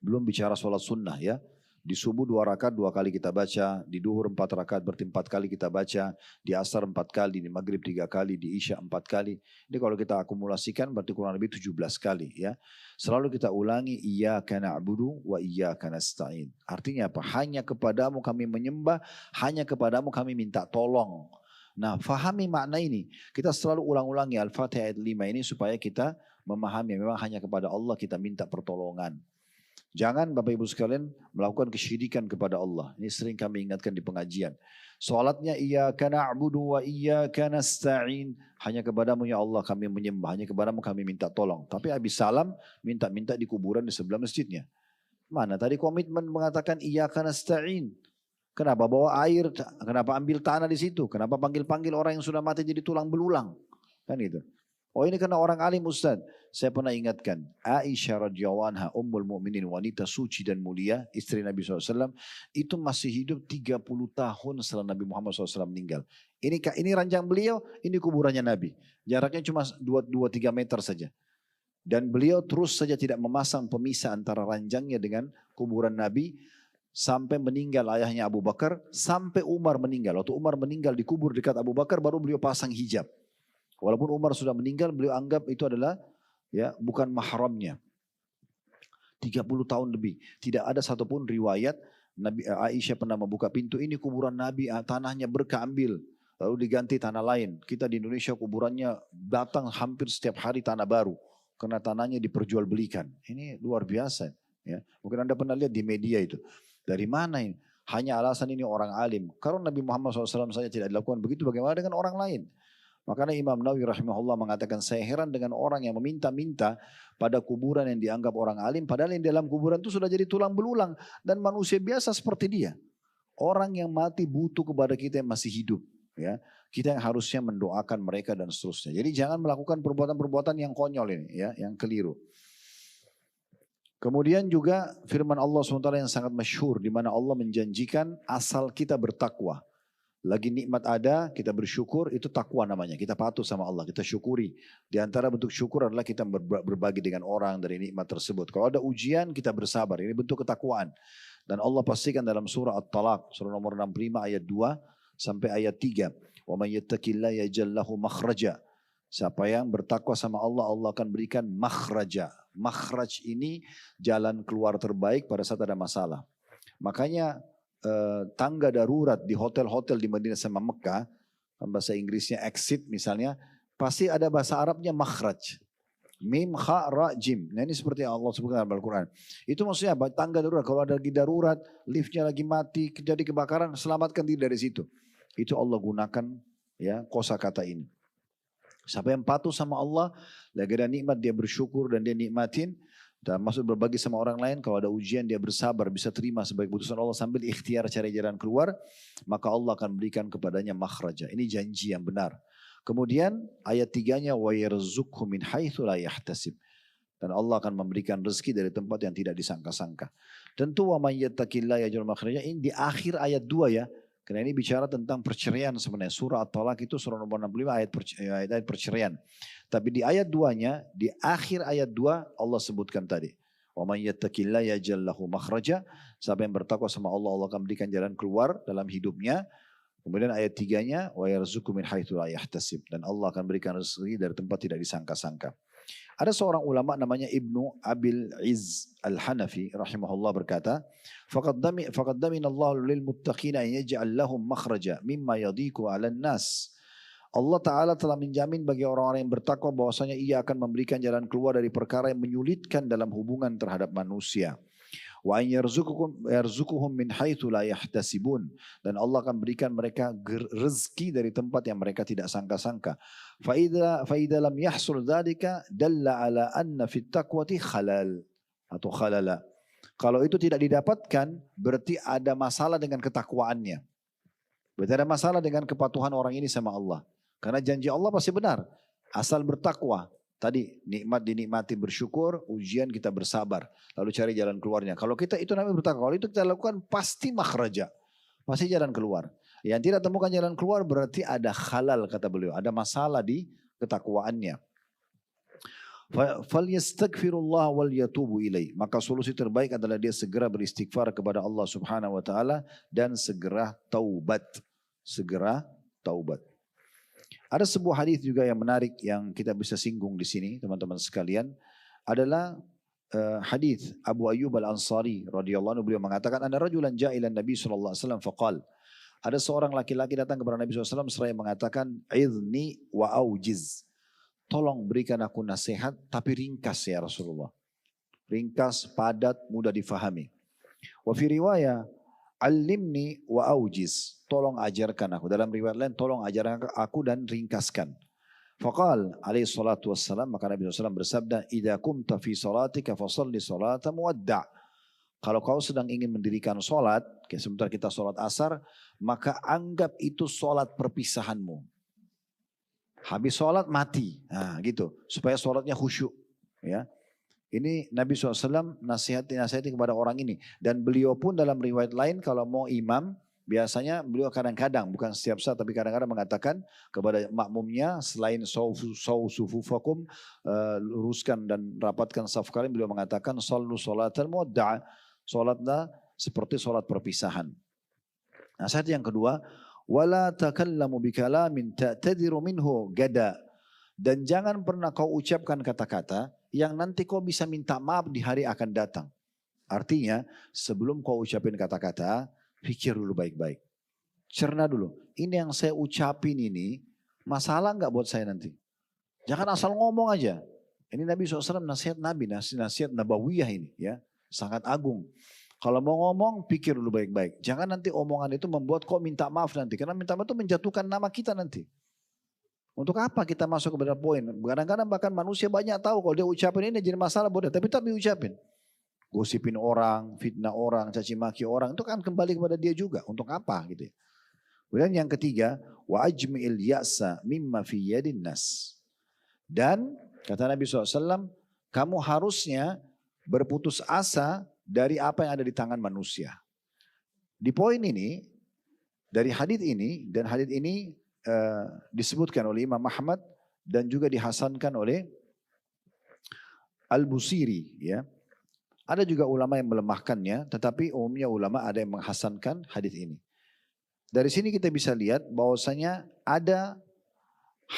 Belum bicara sholat sunnah ya. Di subuh 2 rakaat 2 kali kita baca. Di duhur 4 rakaat berarti 4 kali kita baca. Di asar 4 kali, di maghrib 3 kali, di isya 4 kali. Ini kalau kita akumulasikan berarti kurang lebih 17 kali ya. Selalu kita ulangi iyyaka na'budu wa iyyaka nasta'in. Artinya apa? Hanya kepadamu kami menyembah, hanya kepadamu kami minta tolong. Nah, fahami makna ini. Kita selalu ulang-ulangi Al-Fatihah ayat 5 ini supaya kita memahami memang hanya kepada Allah kita minta pertolongan. Jangan Bapak Ibu sekalian melakukan kesyirikan kepada Allah. Ini sering kami ingatkan di pengajian. Salatnya iyyaka na'budu wa iyyaka nasta'in. Hanya kepadamu ya Allah kami menyembah. Hanya kepadamu kami minta tolong. Tapi habis salam minta-minta di kuburan di sebelah masjidnya. Mana tadi komitmen mengatakan iyyaka nasta'in. Kenapa bawa air, kenapa ambil tanah di situ, kenapa panggil-panggil orang yang sudah mati jadi tulang belulang, kan itu. Oh ini karena orang alim Ustaz. Saya pernah ingatkan, Aisyah radhiyallahu anha, ummul mu'minin, wanita suci dan mulia, istri Nabi SAW, itu masih hidup 30 tahun setelah Nabi Muhammad SAW meninggal. Ini ranjang beliau, ini kuburannya Nabi. Jaraknya cuma 2-3 meter saja. Dan beliau terus saja tidak memasang pemisah antara ranjangnya dengan kuburan Nabi, sampai meninggal ayahnya Abu Bakar, sampai Umar meninggal. Waktu Umar meninggal dikubur dekat Abu Bakar, baru beliau pasang hijab. Walaupun Umar sudah meninggal, beliau anggap itu adalah ya bukan mahramnya. 30 tahun lebih. Tidak ada satupun riwayat Nabi Aisyah pernah membuka pintu, ini kuburan Nabi, tanahnya berkah ambil. Lalu diganti tanah lain. Kita di Indonesia kuburannya datang hampir setiap hari tanah baru. Karena tanahnya diperjualbelikan. Ini luar biasa. Ya. Mungkin Anda pernah lihat di media itu. Dari mana ini? Hanya alasan ini orang alim. Kalau Nabi Muhammad SAW saja tidak dilakukan begitu, bagaimana dengan orang lain? Makanya Imam Nawawi rahimahullah mengatakan, saya heran dengan orang yang meminta-minta pada kuburan yang dianggap orang alim, padahal yang dalam kuburan itu sudah jadi tulang belulang dan manusia biasa seperti dia. Orang yang mati butuh kepada kita yang masih hidup. Ya, kita yang harusnya mendoakan mereka dan seterusnya. Jadi jangan melakukan perbuatan-perbuatan yang konyol ini, ya, yang keliru. Kemudian juga firman Allah SWT yang sangat masyhur, di mana Allah menjanjikan asal kita bertakwa. Lagi nikmat ada, kita bersyukur, itu takwa namanya. Kita patuh sama Allah, kita syukuri. Di antara bentuk syukur adalah kita berbagi dengan orang dari nikmat tersebut. Kalau ada ujian, kita bersabar. Ini bentuk ketakwaan. Dan Allah pastikan dalam surah At-Talaq, surah nomor 65 ayat 2 sampai ayat 3. Wa may yattaqillaha yaj'al lahu makhraja. Siapa yang bertakwa sama Allah, Allah akan berikan makhraja. Makhraj ini jalan keluar terbaik pada saat ada masalah. Makanya tangga darurat di hotel-hotel di Madinah sama Mekah, bahasa Inggrisnya exit misalnya, pasti ada bahasa Arabnya makhraj. Mim, kha, ra, jim. Nah ini seperti yang Allah sebutkan dalam Al-Quran. Itu maksudnya apa? Tangga darurat. Kalau ada lagi darurat, liftnya lagi mati, jadi kebakaran, selamatkan diri dari situ. Itu Allah gunakan ya kosakata ini. Siapa yang patuh sama Allah, lagi ada nikmat dia bersyukur dan dia nikmatin, Dan maksud berbagi sama orang lain, kalau ada ujian dia bersabar, bisa terima sebagai keputusan Allah sambil ikhtiar cari jalan keluar, maka Allah akan berikan kepadanya makhraja. Ini janji yang benar. Kemudian ayat 3-nya wa yarzuqhu min haitsu la yahtasib. Dan Allah akan memberikan rezeki dari tempat yang tidak disangka-sangka. Tentu wa may yattaqillaha yaj'al makhraja, ini di akhir ayat 2 ya. Karena ini bicara tentang perceraian sebenarnya. Surah At-Talaq itu surah nomor 65 ayat perceraian. Tapi di ayat 2-nya, di akhir ayat 2 Allah sebutkan tadi. Wa may yattaqillaha yaj'al lahu makhraja. Siapa yang bertakwa sama Allah, Allah akan berikan jalan keluar dalam hidupnya. Kemudian ayat 3-nya wa yarzuqhu min haitsu la yahtasib, dan Allah akan berikan rezeki dari tempat tidak disangka-sangka. Ada seorang ulama namanya Ibnu Abil Izz Al-Hanafi rahimahullah berkata, faqad damina Allah lil muttaqina an yaj'al lahum makhraja mimma yadhiqu 'alan nas. Allah Ta'ala telah menjamin bagi orang-orang yang bertakwa bahwasanya ia akan memberikan jalan keluar dari perkara yang menyulitkan dalam hubungan terhadap manusia. Wa an yarzuquhum min haitsu la yahtasibun, dan Allah akan berikan mereka rezeki dari tempat yang mereka tidak sangka-sangka. Fa idza lam yahsul dzalika dalla ala anna fit taqwati khalal atau khalala. Kalau itu tidak didapatkan berarti ada masalah dengan ketakwaannya. Berarti ada masalah dengan kepatuhan orang ini sama Allah. Karena janji Allah pasti benar, asal bertakwa. Tadi nikmat dinikmati bersyukur, ujian kita bersabar, lalu cari jalan keluarnya. Kalau kita itu namanya bertakwa, kalau itu kita lakukan pasti makhraja, pasti jalan keluar. Yang tidak temukan jalan keluar berarti ada khalal kata beliau, ada masalah di ketakwaannya. Falyastaghfirullah wal yatubu ilaih. Maka solusi terbaik adalah dia segera beristighfar kepada Allah Subhanahu wa taala dan segera taubat. Segera taubat. Ada sebuah hadis juga yang menarik yang kita bisa singgung di sini teman-teman sekalian, adalah hadis Abu Ayyub Al-Ansari radhiyallahu anhu. Beliau mengatakan ana rajulan ja'ilan Nabi sallallahu alaihi wasallam faqal. Ada seorang laki-laki datang kepada Nabi SAW seraya mengatakan idzni wa aujiz. Tolong berikan aku nasihat tapi ringkas ya Rasulullah. Ringkas, padat, mudah difahami. Wa fi riwayah alimni wa aujiz. Tolong ajarkan aku. Dalam riwayat lain, tolong ajarkan aku dan ringkaskan. Faqal alaihi salatu wassalam, maka Nabi SAW bersabda, idza kumta fi salatika fasalli salata muwadda'. Kalau kau sedang ingin mendirikan solat, sebentar kita solat asar, maka anggap itu solat perpisahanmu. Habis solat mati, nah gitu, supaya solatnya khusyuk. Ya. Ini Nabi SAW nasihati kepada orang ini. Dan beliau pun dalam riwayat lain kalau mau imam, biasanya beliau kadang-kadang, bukan setiap saat, tapi kadang-kadang mengatakan kepada makmumnya, selain sufufakum, luruskan dan rapatkan saf kalian, beliau mengatakan, sallu salatan muwadda'a, salatlah seperti salat perpisahan. Nasihat yang kedua, wala takallamu bikalamin ta'tadiru minhu gada. Dan jangan pernah kau ucapkan kata-kata yang nanti kau bisa minta maaf di hari akan datang. Artinya, sebelum kau ucapin kata-kata, pikir dulu baik-baik. Cerna dulu. Ini yang saya ucapin ini, masalah nggak buat saya nanti? Jangan asal ngomong aja. Ini Nabi SAW nasihat Nabi, nasihat Nabawiyah ini. Ya, sangat agung. Kalau mau ngomong, pikir dulu baik-baik. Jangan nanti omongan itu membuat kau minta maaf nanti. Karena minta maaf itu menjatuhkan nama kita nanti. Untuk apa kita masuk kepada poin? Kadang-kadang bahkan manusia banyak tahu kalau dia ucapin ini jadi masalah boleh. Tapi ucapin. Gosipin orang, fitnah orang, caci maki orang, itu kan kembali kepada dia juga. Untuk apa gitu ya. Kemudian yang ketiga, wa ajmi'il ya'sa mimma fi yadin nas. Dan kata Nabi SAW, kamu harusnya berputus asa dari apa yang ada di tangan manusia. Di poin ini, dari hadits ini, dan hadits ini disebutkan oleh Imam Ahmad dan juga dihasankan oleh Al-Busiri, ya. Ada juga ulama yang melemahkannya, tetapi umumnya ulama ada yang menghasankan hadis ini. Dari sini kita bisa lihat bahwasanya ada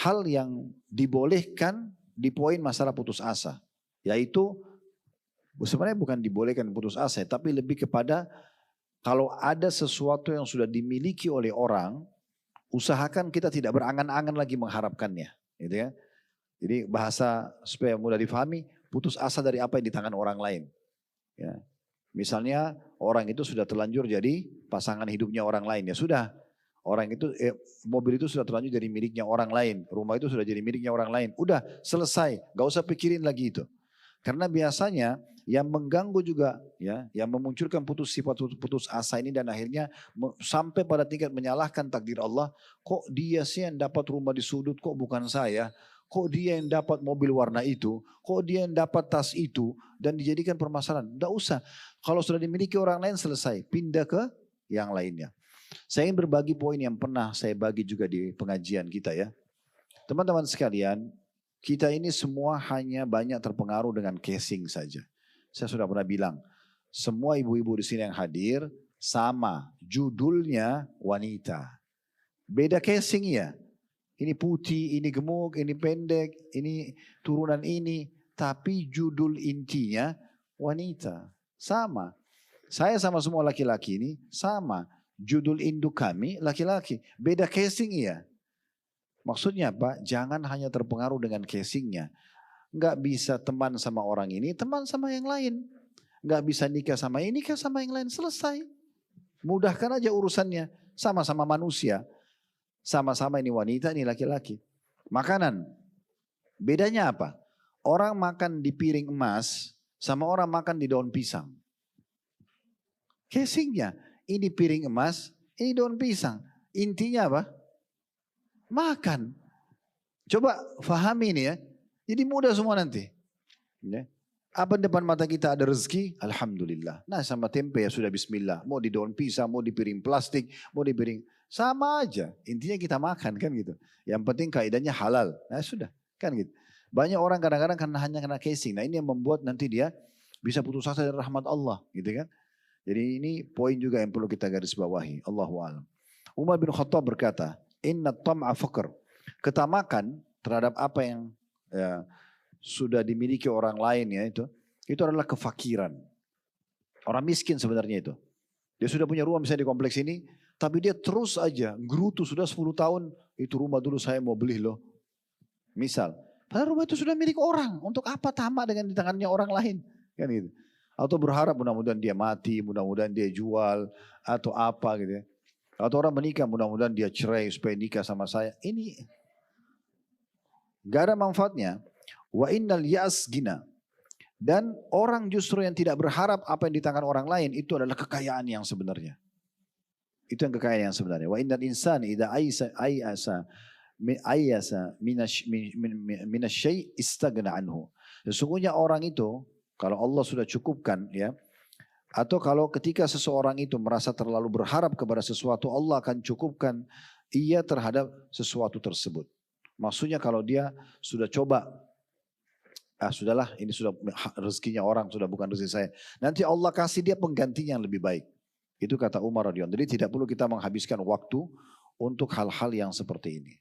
hal yang dibolehkan di poin masalah putus asa, yaitu sebenarnya bukan dibolehkan putus asa, tapi lebih kepada kalau ada sesuatu yang sudah dimiliki oleh orang, usahakan kita tidak berangan-angan lagi mengharapkannya, gitu ya. Jadi bahasa supaya mudah difahami, putus asa dari apa yang di tangan orang lain. Ya. Misalnya orang itu sudah terlanjur jadi pasangan hidupnya orang lain, ya sudah. Orang itu mobil itu sudah terlanjur jadi miliknya orang lain, rumah itu sudah jadi miliknya orang lain. Udah selesai, gak usah pikirin lagi itu. Karena biasanya yang mengganggu juga, ya, yang memunculkan sifat putus asa ini dan akhirnya sampai pada tingkat menyalahkan takdir Allah. Kok dia sih yang dapat rumah di sudut, kok bukan saya? Kok dia yang dapat mobil warna itu? Kok dia yang dapat tas itu? Dan dijadikan permasalahan. Tidak usah. Kalau sudah dimiliki orang lain selesai. Pindah ke yang lainnya. Saya ingin berbagi poin yang pernah saya bagi juga di pengajian kita ya. Teman-teman sekalian, kita ini semua hanya banyak terpengaruh dengan casing saja. Saya sudah pernah bilang, semua ibu-ibu di sini yang hadir sama, judulnya wanita. Beda casing ya. Ini putih, ini gemuk, ini pendek, ini turunan ini. Tapi judul intinya wanita. Sama. Saya sama semua laki-laki ini sama. Judul induk kami laki-laki. Beda casing ya. Maksudnya apa? Jangan hanya terpengaruh dengan casingnya. Nggak bisa teman sama orang ini, teman sama yang lain. Nggak bisa nikah sama ini, nikah sama yang lain. Selesai. Mudahkan aja urusannya. Sama-sama manusia. Sama-sama ini wanita, ini laki-laki. Makanan. Bedanya apa? Orang makan di piring emas sama orang makan di daun pisang. Casingnya. Ini piring emas, ini daun pisang. Intinya apa? Makan. Coba fahami ini ya. Jadi mudah semua nanti. Ya. Apa depan mata kita ada rezeki? Alhamdulillah. Nah sama tempe ya sudah bismillah. Mau di daun pisang, mau di piring plastik, mau di piring. Sama aja. Intinya kita makan kan gitu. Yang penting kaidahnya halal. Nah sudah kan gitu. Banyak orang kadang-kadang karena hanya kena casing. Nah ini yang membuat nanti dia bisa putus asa dari rahmat Allah gitu kan. Jadi ini poin juga yang perlu kita garis bawahi. Allahu a'lam. Umar bin Khattab berkata, inna tam'a faqr. Ketamakan terhadap apa yang ya, sudah dimiliki orang lain ya itu adalah kefakiran. Orang miskin sebenarnya itu. Dia sudah punya rumah misalnya di kompleks ini, tapi dia terus aja gerutu sudah 10 tahun, itu rumah dulu saya mau beli loh. Misal, padahal rumah itu sudah milik orang, untuk apa tamak dengan di tangannya orang lain? Kan gitu. Atau berharap mudah-mudahan dia mati, mudah-mudahan dia jual, atau apa gitu ya. Atau orang menikah, mudah-mudahan dia cerai supaya nikah sama saya. Ini gak ada manfaatnya. Wa innal ya'as gina. Dan orang justru yang tidak berharap apa yang di tangan orang lain, itu adalah kekayaan yang sebenarnya. Itu yang kekayaan yang sebenarnya. Wa innal insani idha ayasa minasyai istagna anhu. Sesungguhnya orang itu, kalau Allah sudah cukupkan ya, atau kalau ketika seseorang itu merasa terlalu berharap kepada sesuatu, Allah akan cukupkan ia terhadap sesuatu tersebut. Maksudnya kalau dia sudah coba, sudahlah ini sudah rezekinya orang, sudah bukan rezeki saya. Nanti Allah kasih dia penggantinya yang lebih baik. Itu kata Umar radhiyallahu anhu. Jadi tidak perlu kita menghabiskan waktu untuk hal-hal yang seperti ini.